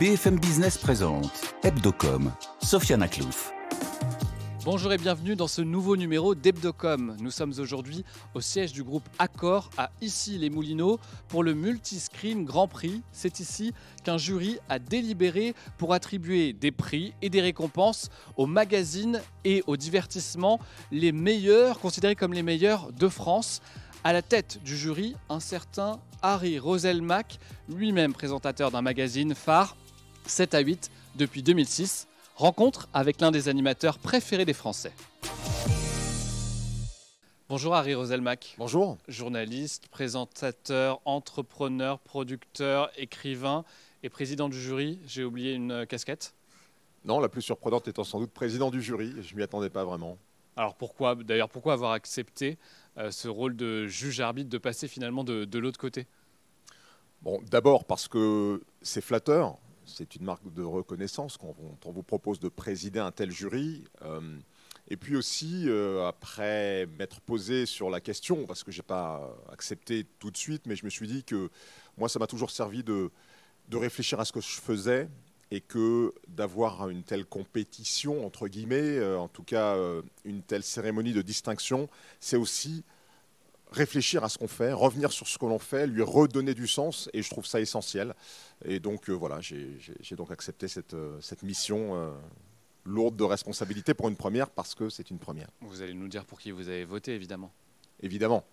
BFM Business présente Hebdocom, Sofiane Aklouf. Bonjour et bienvenue dans ce nouveau numéro d'Hebdocom. Nous sommes aujourd'hui au siège du groupe Accor à Issy-les-Moulineaux pour le Multiscreen Grand Prix. C'est ici qu'un jury a délibéré pour attribuer des prix et des récompenses aux magazines et aux divertissements les meilleurs, considérés comme les meilleurs de France. À la tête du jury, un certain Harry Roselmack, lui-même présentateur d'un magazine phare, 7 à 8 depuis 2006. Rencontre avec l'un des animateurs préférés des Français. Bonjour Harry Roselmack. Bonjour. Journaliste, présentateur, entrepreneur, producteur, écrivain et président du jury. J'ai oublié une casquette. Non, la plus surprenante étant sans doute président du jury. Je ne m'y attendais pas vraiment. Alors pourquoi avoir accepté ce rôle de juge-arbitre, de passer finalement de l'autre côté? Bon, d'abord parce que c'est flatteur. C'est une marque de reconnaissance quand on vous propose de présider un tel jury. Et puis aussi, après m'être posé sur la question, parce que je n'ai pas accepté tout de suite, mais je me suis dit que moi, ça m'a toujours servi de réfléchir à ce que je faisais et que d'avoir une telle compétition, entre guillemets, en tout cas une telle cérémonie de distinction, c'est aussi réfléchir à ce qu'on fait, revenir sur ce que l'on fait, lui redonner du sens, et je trouve ça essentiel. Et donc voilà, j'ai donc accepté cette mission lourde de responsabilité pour une première, parce que c'est une première. Vous allez nous dire pour qui vous avez voté, évidemment. Évidemment.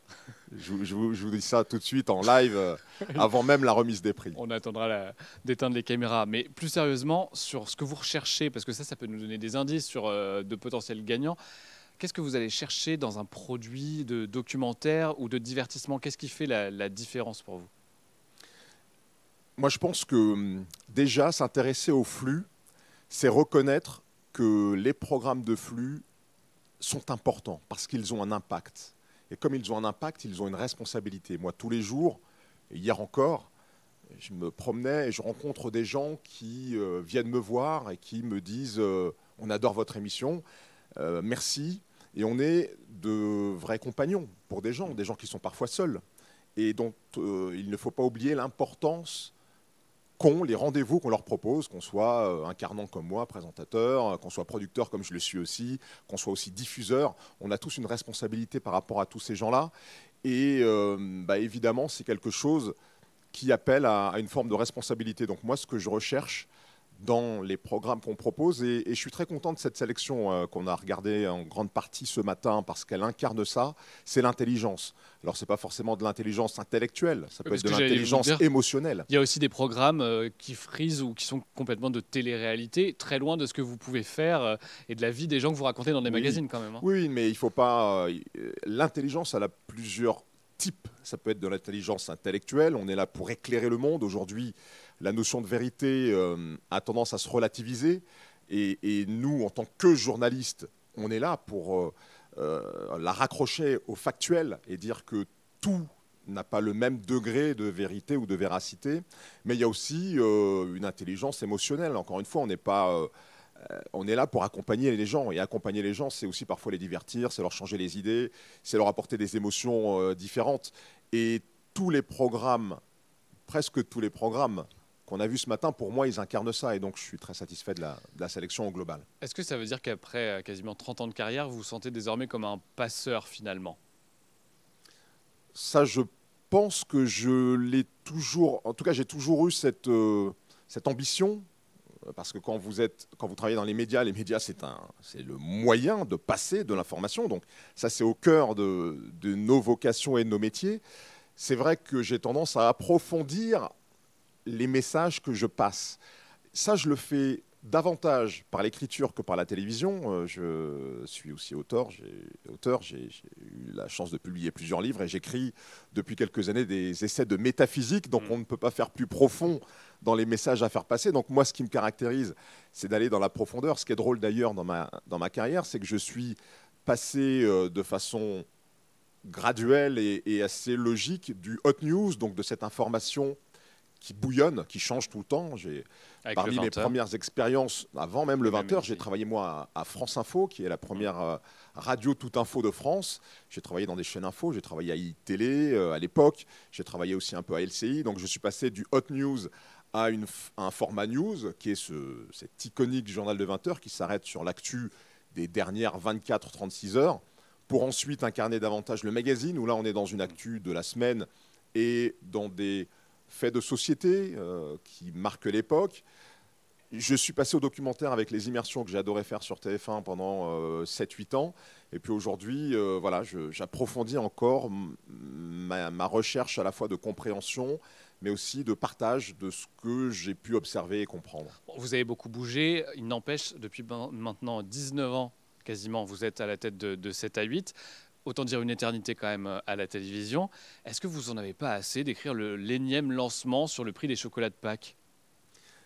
Je vous dis ça tout de suite en live, avant même la remise des prix. On attendra d'éteindre les caméras. Mais plus sérieusement, sur ce que vous recherchez, parce que ça peut nous donner des indices sur de potentiels gagnants. Qu'est-ce que vous allez chercher dans un produit de documentaire ou de divertissement? Qu'est-ce qui fait la différence pour vous? Moi, je pense que déjà, s'intéresser au flux, c'est reconnaître que les programmes de flux sont importants parce qu'ils ont un impact. Et comme ils ont un impact, ils ont une responsabilité. Moi, tous les jours, et hier encore, je me promenais et je rencontre des gens qui viennent me voir et qui me disent « On adore votre émission, merci ». Et on est de vrais compagnons pour des gens qui sont parfois seuls. Et donc, il ne faut pas oublier l'importance qu'ont les rendez-vous qu'on leur propose, qu'on soit incarnant comme moi, présentateur, qu'on soit producteur comme je le suis aussi, qu'on soit aussi diffuseur. On a tous une responsabilité par rapport à tous ces gens-là. Et évidemment, c'est quelque chose qui appelle à une forme de responsabilité. Donc moi, ce que je recherche dans les programmes qu'on propose, et je suis très content de cette sélection qu'on a regardée en grande partie ce matin parce qu'elle incarne ça, c'est l'intelligence. Alors c'est pas forcément de l'intelligence intellectuelle, ça peut être de l'intelligence émotionnelle. Il y a aussi des programmes qui frisent ou qui sont complètement de télé-réalité, très loin de ce que vous pouvez faire et de la vie des gens que vous racontez dans des magazines quand même. Hein. Oui, mais il faut pas... l'intelligence, elle a plusieurs types. Ça peut être de l'intelligence intellectuelle, on est là pour éclairer le monde. Aujourd'hui, la notion de vérité a tendance à se relativiser. Et nous, en tant que journalistes, on est là pour la raccrocher au factuel et dire que tout n'a pas le même degré de vérité ou de véracité. Mais il y a aussi une intelligence émotionnelle. Encore une fois, on est là pour accompagner les gens. Et accompagner les gens, c'est aussi parfois les divertir, c'est leur changer les idées, c'est leur apporter des émotions différentes. Et tous les programmes, presque tous les programmes qu'on a vus ce matin, pour moi, ils incarnent ça. Et donc, je suis très satisfait de la sélection au global. Est-ce que ça veut dire qu'après quasiment 30 ans de carrière, vous vous sentez désormais comme un passeur finalement? Ça, je pense que je l'ai toujours... En tout cas, j'ai toujours eu cette ambition. Parce que quand vous travaillez dans les médias, c'est le moyen de passer de l'information. Donc ça, c'est au cœur de nos vocations et de nos métiers. C'est vrai que j'ai tendance à approfondir les messages que je passe. Ça, je le fais davantage par l'écriture que par la télévision. Je suis aussi auteur. J'ai eu la chance de publier plusieurs livres et j'écris depuis quelques années des essais de métaphysique. Donc on ne peut pas faire plus profond dans les messages à faire passer. Donc moi, ce qui me caractérise, c'est d'aller dans la profondeur. Ce qui est drôle d'ailleurs dans ma carrière, c'est que je suis passé de façon graduelle et assez logique du hot news, donc de cette information qui bouillonne, qui change tout le temps. Parmi mes premières expériences, avant même le 20h, j'ai travaillé moi à France Info, qui est la première radio toute info de France. J'ai travaillé dans des chaînes info, j'ai travaillé à iTélé à l'époque, j'ai travaillé aussi un peu à LCI. Donc je suis passé du hot news à un format news qui est cet iconique journal de 20 heures qui s'arrête sur l'actu des dernières 24-36 heures pour ensuite incarner davantage le magazine où là on est dans une actu de la semaine et dans des faits de société qui marquent l'époque. Je suis passé au documentaire avec les immersions que j'ai adoré faire sur TF1 pendant 7-8 ans. Et puis aujourd'hui, voilà, j'approfondis encore ma recherche à la fois de compréhension, mais aussi de partage de ce que j'ai pu observer et comprendre. Vous avez beaucoup bougé. Il n'empêche, depuis maintenant 19 ans, quasiment, vous êtes à la tête de 7 à 8. Autant dire une éternité quand même à la télévision. Est-ce que vous n'en avez pas assez d'écrire l'énième lancement sur le prix des chocolats de Pâques ?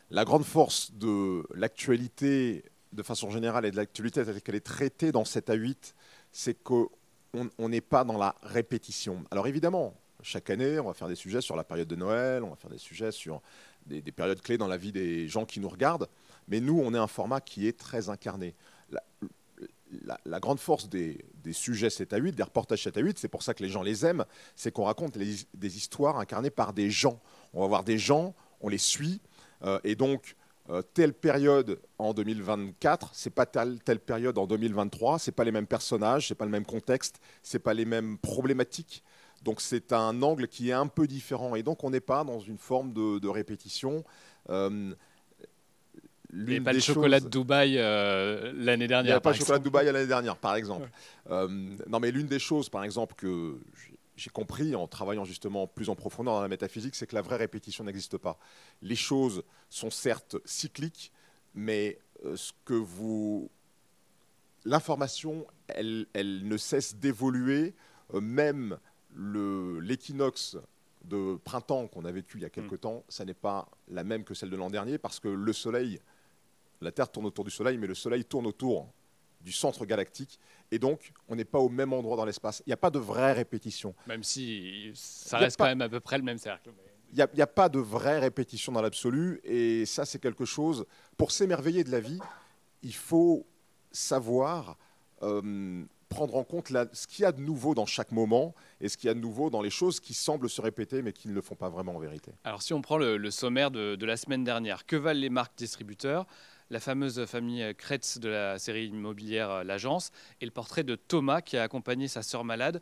La grande force de l'actualité, de façon générale, et de l'actualité telle qu'elle est traitée dans 7 à 8, c'est qu'on n'est pas dans la répétition. Alors évidemment, chaque année, on va faire des sujets sur la période de Noël, on va faire des sujets sur des périodes clés dans la vie des gens qui nous regardent, mais nous, on est un format qui est très incarné. La grande force des sujets 7 à 8, des reportages 7 à 8, c'est pour ça que les gens les aiment, c'est qu'on raconte des histoires incarnées par des gens. On va voir des gens, on les suit, et donc telle période en 2024, c'est pas telle période en 2023, c'est pas les mêmes personnages, c'est pas le même contexte, c'est pas les mêmes problématiques. Donc c'est un angle qui est un peu différent, et donc on n'est pas dans une forme de répétition. Il n'y avait pas le chocolat de Dubaï l'année dernière. Il n'y avait pas le chocolat de Dubaï l'année dernière, par exemple. Non, mais l'une des choses, par exemple, que j'ai compris en travaillant justement plus en profondeur dans la métaphysique, c'est que la vraie répétition n'existe pas. Les choses sont certes cycliques, mais l'information, elle ne cesse d'évoluer. Même l'équinoxe de printemps qu'on a vécu il y a quelque temps, ça n'est pas la même que celle de l'an dernier, parce que le Soleil, la Terre tourne autour du Soleil, mais le Soleil tourne autour du centre galactique, et donc on n'est pas au même endroit dans l'espace. Il n'y a pas de vraie répétition. Même si ça reste quand même à peu près le même cercle. Il n'y a pas de vraie répétition dans l'absolu, et ça c'est quelque chose, pour s'émerveiller de la vie, il faut savoir prendre en compte ce qu'il y a de nouveau dans chaque moment, et ce qu'il y a de nouveau dans les choses qui semblent se répéter, mais qui ne le font pas vraiment en vérité. Alors si on prend le sommaire de la semaine dernière, que valent les marques distributeurs ? La fameuse famille Kretz de la série immobilière L'Agence, et le portrait de Thomas qui a accompagné sa sœur malade.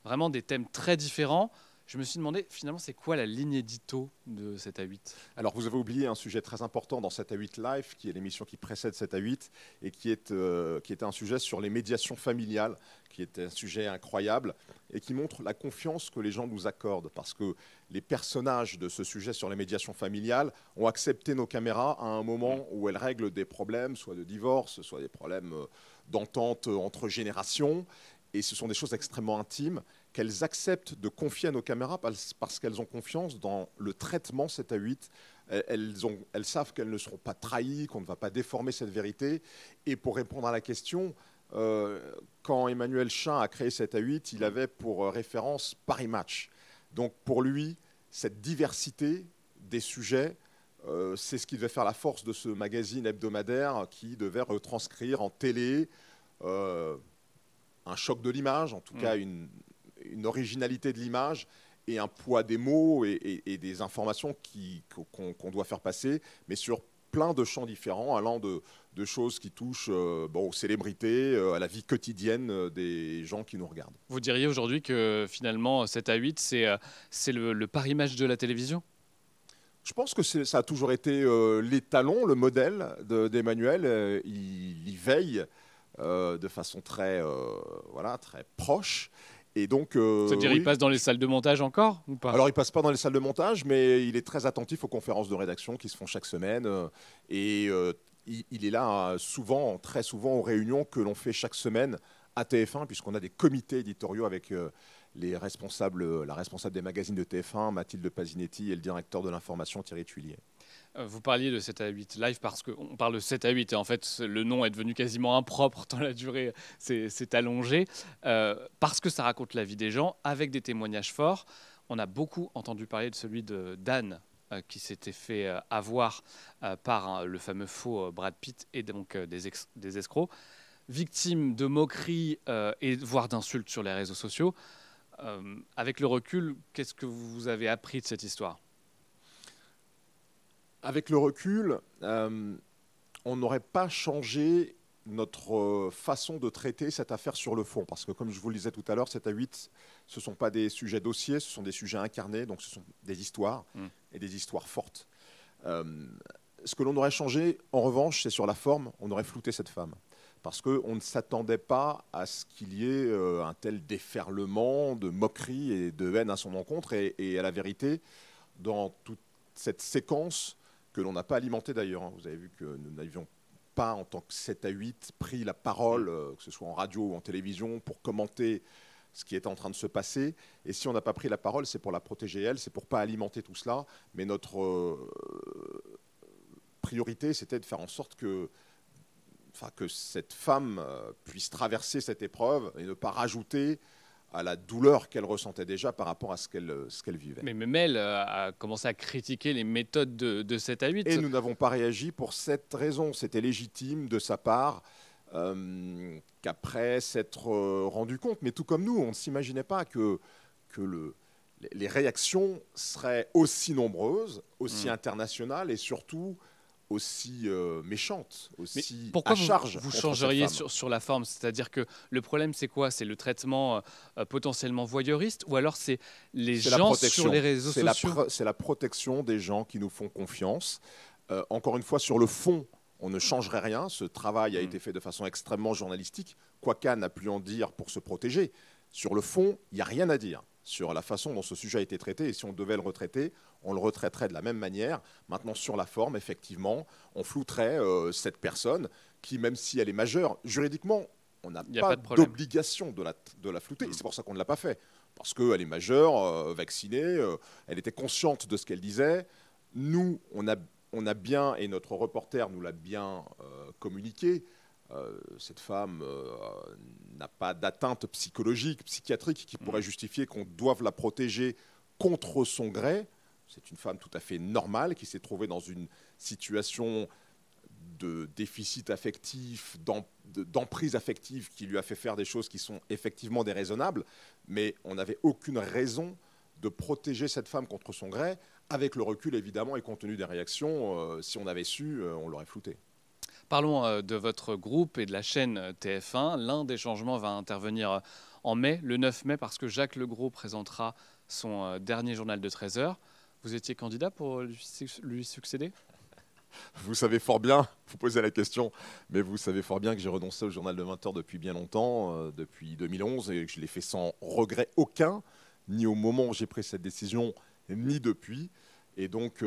Vraiment des thèmes très différents. Je me suis demandé, finalement, c'est quoi la ligne édito de 7 à 8 ? Alors, vous avez oublié un sujet très important dans 7 à 8 Live, qui est l'émission qui précède 7 à 8, et qui était un sujet sur les médiations familiales, qui était un sujet incroyable, et qui montre la confiance que les gens nous accordent, parce que les personnages de ce sujet sur les médiations familiales ont accepté nos caméras à un moment où elles règlent des problèmes, soit de divorce, soit des problèmes d'entente entre générations, et ce sont des choses extrêmement intimes, qu'elles acceptent de confier à nos caméras parce qu'elles ont confiance dans le traitement 7 à 8. Elles savent qu'elles ne seront pas trahies, qu'on ne va pas déformer cette vérité. Et pour répondre à la question, quand Emmanuel Chin a créé 7 à 8, il avait pour référence Paris Match. Donc pour lui, cette diversité des sujets, c'est ce qui devait faire la force de ce magazine hebdomadaire qui devait retranscrire en télé un choc de l'image, en tout cas une originalité de l'image et un poids des mots et des informations qu'on doit faire passer, mais sur plein de champs différents, allant de choses qui touchent aux célébrités, à la vie quotidienne des gens qui nous regardent. Vous diriez aujourd'hui que finalement 7 à 8, c'est le Paris Match de la télévision ? Je pense que ça a toujours été l'étalon, le modèle d'Emmanuel. Il y veille de façon très proche. Et donc, c'est-à-dire, oui. Il passe dans les salles de montage encore ou pas ? Alors, il passe pas dans les salles de montage, mais il est très attentif aux conférences de rédaction qui se font chaque semaine. Il est là très souvent aux réunions que l'on fait chaque semaine à TF1, puisqu'on a des comités éditoriaux avec la responsable des magazines de TF1, Mathilde Pasinetti, et le directeur de l'information, Thierry Tuillier. Vous parliez de 7 à 8 live parce qu'on parle de 7 à 8 et en fait le nom est devenu quasiment impropre tant la durée s'est allongée parce que ça raconte la vie des gens avec des témoignages forts. On a beaucoup entendu parler de celui de Dan qui s'était fait avoir par le fameux faux Brad Pitt et donc des escrocs, victime de moqueries et voire d'insultes sur les réseaux sociaux. Avec le recul, qu'est-ce que vous avez appris de cette histoire ? Avec le recul, on n'aurait pas changé notre façon de traiter cette affaire sur le fond. Parce que comme je vous le disais tout à l'heure, 7 à 8, ce ne sont pas des sujets dossiers, ce sont des sujets incarnés, donc ce sont des histoires, et des histoires fortes. Ce que l'on aurait changé, en revanche, c'est sur la forme, on aurait flouté cette femme. Parce qu'on ne s'attendait pas à ce qu'il y ait un tel déferlement de moquerie et de haine à son encontre. Et à la vérité, dans toute cette séquence, que l'on n'a pas alimentée d'ailleurs, vous avez vu que nous n'avions pas, en tant que 7 à 8, pris la parole, que ce soit en radio ou en télévision, pour commenter ce qui est en train de se passer. Et si on n'a pas pris la parole, c'est pour la protéger elle, c'est pour ne pas alimenter tout cela. Mais notre priorité, c'était de faire en sorte que cette femme puisse traverser cette épreuve et ne pas rajouter à la douleur qu'elle ressentait déjà par rapport à ce qu'elle vivait. Mais même elle a commencé à critiquer les méthodes de 7 à 8. Et nous n'avons pas réagi pour cette raison. C'était légitime de sa part qu'après s'être rendu compte. Mais tout comme nous, on ne s'imaginait pas que les réactions seraient aussi nombreuses, aussi internationales et surtout aussi méchante, aussi pourquoi à charge. Vous changeriez sur la forme? C'est-à-dire que le problème, c'est quoi? C'est le traitement potentiellement voyeuriste, ou alors c'est les gens sur les réseaux sociaux? C'est la protection des gens qui nous font confiance. Encore une fois, sur le fond, on ne changerait rien. Ce travail a été fait de façon extrêmement journalistique. Quoiqu'Anne a pu en dire pour se protéger. Sur le fond, il n'y a rien à dire sur la façon dont ce sujet a été traité. Et si on devait le retraiter, on le retraiterait de la même manière. Maintenant, sur la forme, effectivement, on flouterait cette personne qui, même si elle est majeure, juridiquement, on n'a pas d'obligation de la flouter. Et c'est pour ça qu'on ne l'a pas fait. Parce qu'elle est majeure, vaccinée, elle était consciente de ce qu'elle disait. Nous, on a bien, et notre reporter nous l'a bien communiqué, cette femme n'a pas d'atteinte psychologique, psychiatrique qui pourrait justifier qu'on doive la protéger contre son gré. C'est une femme tout à fait normale qui s'est trouvée dans une situation de déficit affectif, d'emprise affective qui lui a fait faire des choses qui sont effectivement déraisonnables, mais on n'avait aucune raison de protéger cette femme contre son gré. Avec le recul, évidemment, et compte tenu des réactions, si on avait su, on l'aurait flouté. Parlons de votre groupe et de la chaîne TF1. L'un des changements va intervenir en mai, le 9 mai, parce que Jacques Legros présentera son dernier journal de 13 heures. Vous étiez candidat pour lui succéder? Vous savez fort bien, vous posez la question, mais vous savez fort bien que j'ai renoncé au journal de 20 heures depuis bien longtemps, depuis 2011, et que je l'ai fait sans regret aucun, ni au moment où j'ai pris cette décision, ni depuis. Et donc,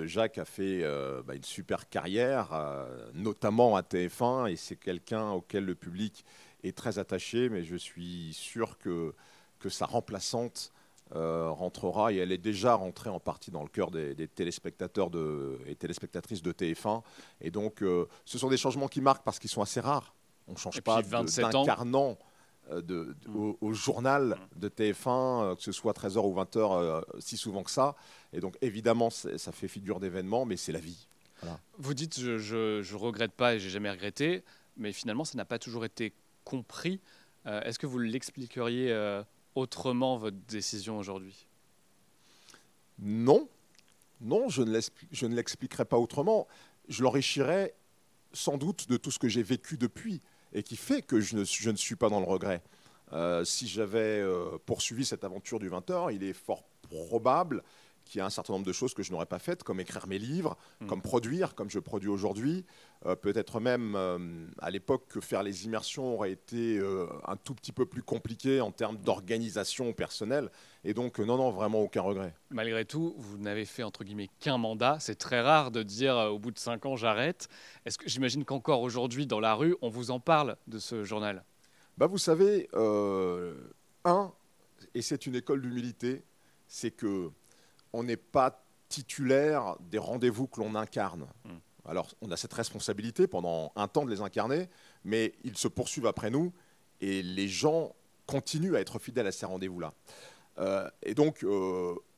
Jacques a fait une super carrière, notamment à TF1, et c'est quelqu'un auquel le public est très attaché, mais je suis sûr que sa remplaçante rentrera, et elle est déjà rentrée en partie dans le cœur des téléspectateurs et téléspectatrices de TF1. Et donc, ce sont des changements qui marquent parce qu'ils sont assez rares. On ne change pas d'incarnant au journal de TF1, que ce soit 13h ou 20h, si souvent que ça. Et donc, évidemment, ça fait figure d'événement, mais c'est la vie. Voilà. Vous dites, je ne regrette pas et j'ai jamais regretté, mais finalement, ça n'a pas toujours été compris. Est-ce que vous l'expliqueriez autrement, votre décision aujourd'hui? Non, je ne l'expliquerai pas autrement. Je l'enrichirai sans doute de tout ce que j'ai vécu depuis et qui fait que je ne suis pas dans le regret. Si j'avais poursuivi cette aventure du 20h, il est fort probable qu'il y a un certain nombre de choses que je n'aurais pas faites, comme écrire mes livres, comme produire, comme je produis aujourd'hui. Peut-être même, à l'époque, que faire les immersions aurait été un tout petit peu plus compliqué en termes d'organisation personnelle. Et donc, non, vraiment aucun regret. Malgré tout, vous n'avez fait, entre guillemets, qu'un mandat. C'est très rare de dire, au bout de 5 ans, j'arrête. Est-ce que j'imagine qu'encore aujourd'hui, dans la rue, on vous en parle de ce journal? Vous savez, et c'est une école d'humilité, c'est que on n'est pas titulaire des rendez-vous que l'on incarne. Alors, on a cette responsabilité pendant un temps de les incarner, mais ils se poursuivent après nous et les gens continuent à être fidèles à ces rendez-vous-là. Et donc,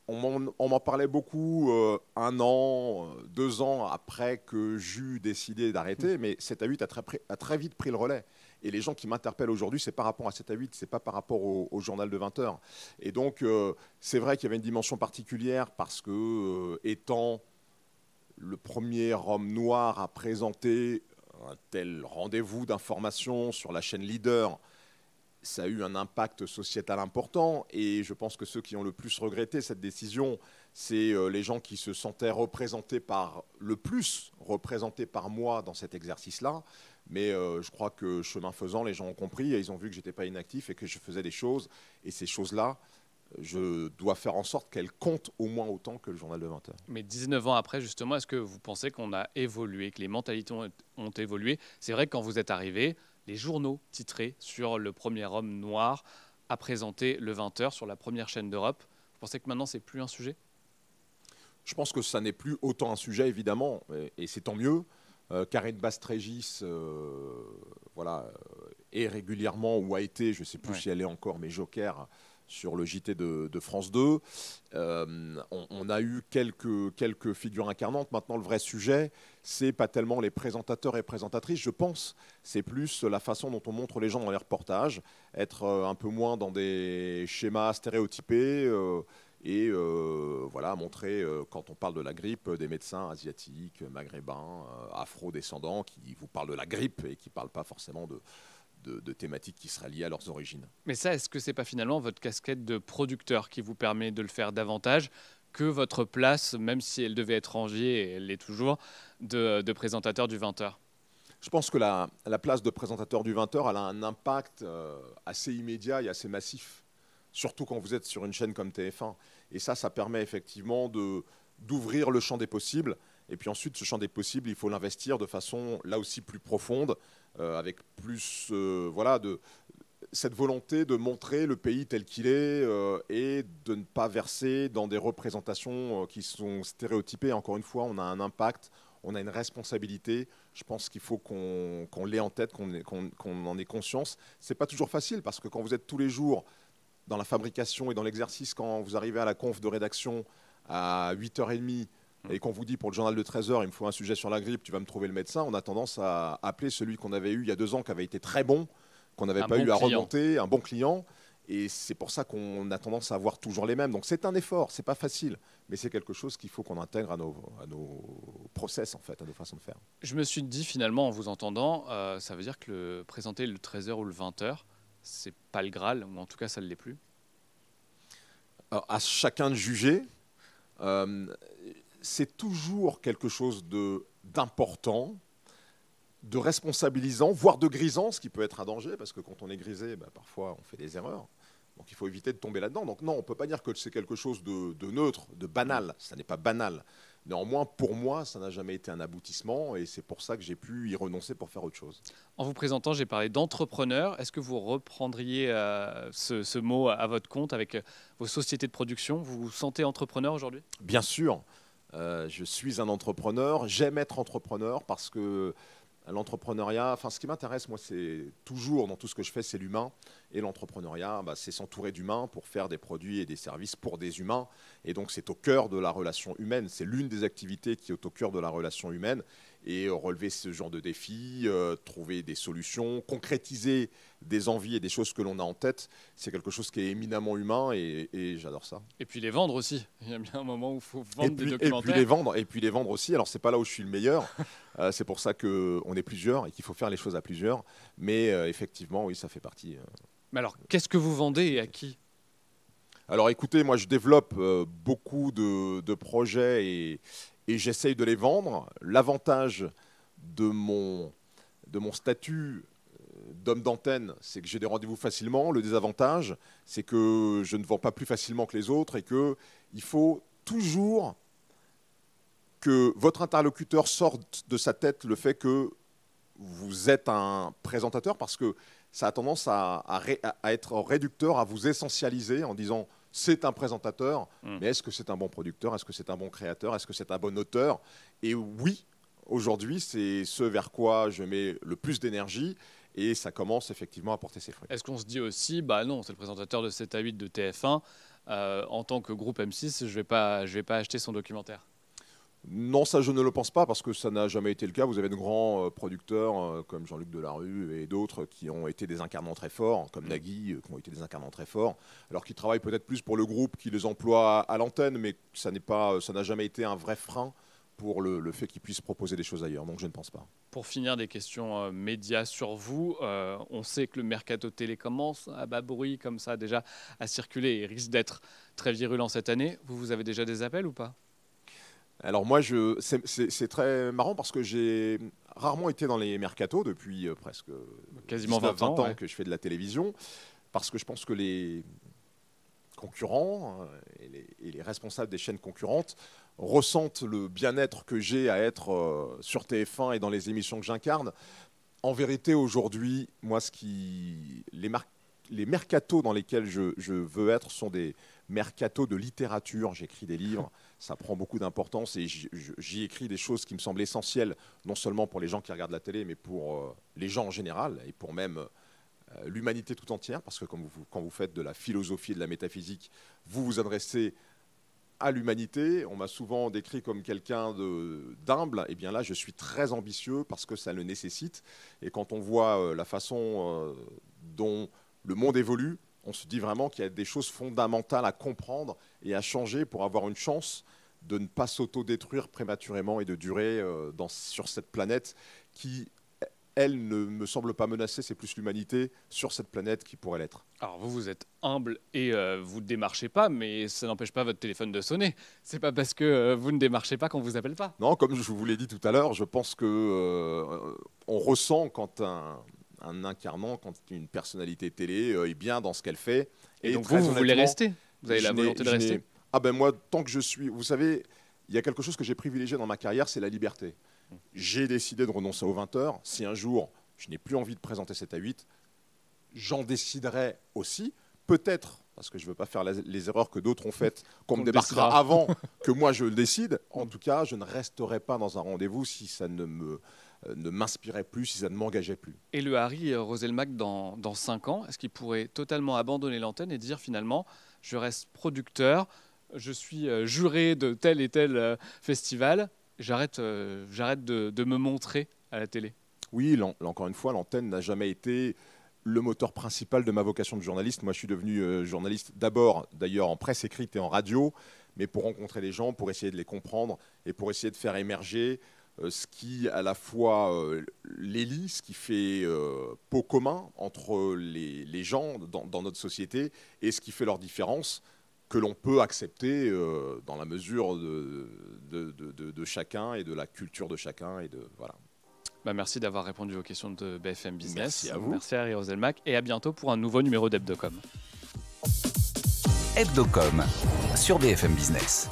on m'en parlait beaucoup 1 an, 2 ans après que j'eus décidé d'arrêter, mais 7 à 8 a très vite pris le relais. Et les gens qui m'interpellent aujourd'hui, c'est par rapport à 7 à 8, c'est pas par rapport au journal de 20 heures. Et donc, c'est vrai qu'il y avait une dimension particulière parce que, étant le premier homme noir à présenter un tel rendez-vous d'information sur la chaîne leader, ça a eu un impact sociétal important. Et je pense que ceux qui ont le plus regretté cette décision, c'est les gens qui se sentaient représentés par moi dans cet exercice-là. Mais je crois que chemin faisant, les gens ont compris et ils ont vu que je n'étais pas inactif et que je faisais des choses. Et ces choses-là, je dois faire en sorte qu'elles comptent au moins autant que le journal de 20 heures. Mais 19 ans après, justement, est-ce que vous pensez qu'on a évolué, que les mentalités ont évolué? C'est vrai que quand vous êtes arrivé, les journaux titraient sur le premier homme noir à présenter le 20h sur la première chaîne d'Europe. Vous pensez que maintenant, c'est plus un sujet? Je pense que ça n'est plus autant un sujet, évidemment, et c'est tant mieux. Karine Bastrégis est régulièrement, ou a été, je ne sais plus si elle est encore, mais joker sur le JT de France 2. On a eu quelques figures incarnantes. Maintenant, le vrai sujet, c'est pas tellement les présentateurs et présentatrices, je pense. C'est plus la façon dont on montre les gens dans les reportages, être un peu moins dans des schémas stéréotypés montrer, quand on parle de la grippe, des médecins asiatiques, maghrébins, afro-descendants qui vous parlent de la grippe et qui ne parlent pas forcément de thématiques qui seraient liées à leurs origines. Mais ça, est-ce que ce n'est pas finalement votre casquette de producteur qui vous permet de le faire davantage que votre place, même si elle devait être rangée, et elle l'est toujours, de présentateur du 20h? Je pense que la place de présentateur du 20h, elle a un impact assez immédiat et assez massif, surtout quand vous êtes sur une chaîne comme TF1. Et ça permet effectivement d'ouvrir le champ des possibles. Et puis ensuite, ce champ des possibles, il faut l'investir de façon là aussi plus profonde, avec plus cette volonté de montrer le pays tel qu'il est et de ne pas verser dans des représentations qui sont stéréotypées. Encore une fois, on a un impact, on a une responsabilité. Je pense qu'il faut qu'on l'ait en tête, qu'on en ait conscience. Ce n'est pas toujours facile parce que quand vous êtes tous les jours dans la fabrication et dans l'exercice, quand vous arrivez à la conf de rédaction à 8h30 et qu'on vous dit pour le journal de 13h, il me faut un sujet sur la grippe, tu vas me trouver le médecin, on a tendance à appeler celui qu'on avait eu il y a 2 ans, qui avait été très bon, qu'on n'avait pas eu à remonter, un bon client. Et c'est pour ça qu'on a tendance à avoir toujours les mêmes. Donc c'est un effort, c'est pas facile, mais c'est quelque chose qu'il faut qu'on intègre à nos process, en fait, à nos façons de faire. Je me suis dit finalement, en vous entendant, ça veut dire que présenter le 13h ou le 20h, c'est pas le Graal, ou en tout cas ça ne l'est plus. Alors, à chacun de juger. C'est toujours quelque chose d'important, de responsabilisant, voire de grisant, ce qui peut être un danger, parce que quand on est grisé, parfois on fait des erreurs. Donc il faut éviter de tomber là-dedans. Donc non, on ne peut pas dire que c'est quelque chose de neutre, de banal. Ça n'est pas banal. Néanmoins, pour moi, ça n'a jamais été un aboutissement et c'est pour ça que j'ai pu y renoncer pour faire autre chose. En vous présentant, j'ai parlé d'entrepreneur. Est-ce que vous reprendriez ce mot à votre compte avec vos sociétés de production? Vous vous sentez entrepreneur aujourd'hui? Bien sûr. Je suis un entrepreneur. J'aime être entrepreneur parce que l'entrepreneuriat, ce qui m'intéresse, moi, c'est toujours dans tout ce que je fais, c'est l'humain. Et l'entrepreneuriat, c'est s'entourer d'humains pour faire des produits et des services pour des humains. Et donc, c'est au cœur de la relation humaine. C'est l'une des activités qui est au cœur de la relation humaine. Et relever ce genre de défis, trouver des solutions, concrétiser des envies et des choses que l'on a en tête, c'est quelque chose qui est éminemment humain et j'adore ça. Et puis les vendre aussi. Il y a bien un moment où il faut vendre des documentaires. Et puis les vendre aussi. Alors, c'est pas là où je suis le meilleur. C'est pour ça qu'on est plusieurs et qu'il faut faire les choses à plusieurs. Mais effectivement, oui, ça fait partie. Mais alors, qu'est-ce que vous vendez et à qui? Alors, écoutez, moi, je développe beaucoup de projets et j'essaye de les vendre. L'avantage de mon statut d'homme d'antenne, c'est que j'ai des rendez-vous facilement. Le désavantage, c'est que je ne vends pas plus facilement que les autres et qu'il faut toujours que votre interlocuteur sorte de sa tête le fait que vous êtes un présentateur, parce que ça a tendance à être réducteur, à vous essentialiser en disant c'est un présentateur, mais est-ce que c'est un bon producteur? Est-ce que c'est un bon créateur? Est-ce que c'est un bon auteur? Et oui, aujourd'hui, c'est ce vers quoi je mets le plus d'énergie et ça commence effectivement à porter ses fruits. Est-ce qu'on se dit aussi, non, c'est le présentateur de 7 à 8 de TF1, en tant que groupe M6, je vais pas acheter son documentaire? Non, ça je ne le pense pas parce que ça n'a jamais été le cas. Vous avez de grands producteurs comme Jean-Luc Delarue et d'autres qui ont été des incarnants très forts, comme Nagui, qui ont été des incarnants très forts, alors qu'ils travaillent peut-être plus pour le groupe qui les emploie à l'antenne, mais ça n'a jamais été un vrai frein pour le fait qu'ils puissent proposer des choses ailleurs. Donc je ne pense pas. Pour finir, des questions médias sur vous. On sait que le mercato télé commence à bas bruit comme ça déjà à circuler et risque d'être très virulent cette année. Vous avez déjà des appels ou pas? Alors moi, c'est très marrant parce que j'ai rarement été dans les mercatos depuis presque Quasiment 20 ans, ouais. que je fais de la télévision, parce que je pense que les concurrents et les responsables des chaînes concurrentes ressentent le bien-être que j'ai à être sur TF1 et dans les émissions que j'incarne. En vérité, aujourd'hui, moi, les mercatos dans lesquels je veux être sont des mercatos de littérature. J'écris des livres, ça prend beaucoup d'importance et j'y écris des choses qui me semblent essentielles, non seulement pour les gens qui regardent la télé, mais pour les gens en général et pour même l'humanité tout entière, parce que quand vous faites de la philosophie et de la métaphysique, vous vous adressez à l'humanité. On m'a souvent décrit comme quelqu'un d'humble. Et bien là, je suis très ambitieux parce que ça le nécessite. Et quand on voit la façon dont le monde évolue, on se dit vraiment qu'il y a des choses fondamentales à comprendre et à changer pour avoir une chance de ne pas s'auto-détruire prématurément et de durer sur cette planète qui, elle, ne me semble pas menacée. C'est plus l'humanité sur cette planète qui pourrait l'être. Alors vous êtes humble et vous ne démarchez pas, mais ça n'empêche pas votre téléphone de sonner. C'est pas parce que vous ne démarchez pas qu'on vous appelle pas. Non, comme je vous l'ai dit tout à l'heure, je pense que on ressent quand un incarnant, quand une personnalité télé est bien dans ce qu'elle fait. Et donc vous voulez rester? Vous avez la volonté de rester? Ah ben moi, tant que je suis... Vous savez, il y a quelque chose que j'ai privilégié dans ma carrière, c'est la liberté. J'ai décidé de renoncer aux 20 heures. Si un jour, je n'ai plus envie de présenter 7 à 8, j'en déciderai aussi. Peut-être, parce que je ne veux pas faire les erreurs que d'autres ont faites, qu'on me débarquera avant que moi je le décide. En tout cas, je ne resterai pas dans un rendez-vous si ça ne m'inspirait plus, si ça ne m'engageait plus. Et le Harry Roselmack, dans 5 ans, est-ce qu'il pourrait totalement abandonner l'antenne et dire finalement, je reste producteur, je suis juré de tel et tel festival, j'arrête de me montrer à la télé? Oui, encore une fois, l'antenne n'a jamais été le moteur principal de ma vocation de journaliste. Moi, je suis devenu journaliste d'abord, d'ailleurs, en presse écrite et en radio, mais pour rencontrer les gens, pour essayer de les comprendre et pour essayer de faire émerger ce qui, à la fois, les lie, ce qui fait pot commun entre les gens dans notre société et ce qui fait leur différence, que l'on peut accepter dans la mesure de chacun et de la culture de chacun. Voilà. Merci d'avoir répondu aux questions de BFM Business. Merci à vous. Merci Harry Roselmack et à bientôt pour un nouveau numéro d'Hebdocom. Hebdocom sur BFM Business.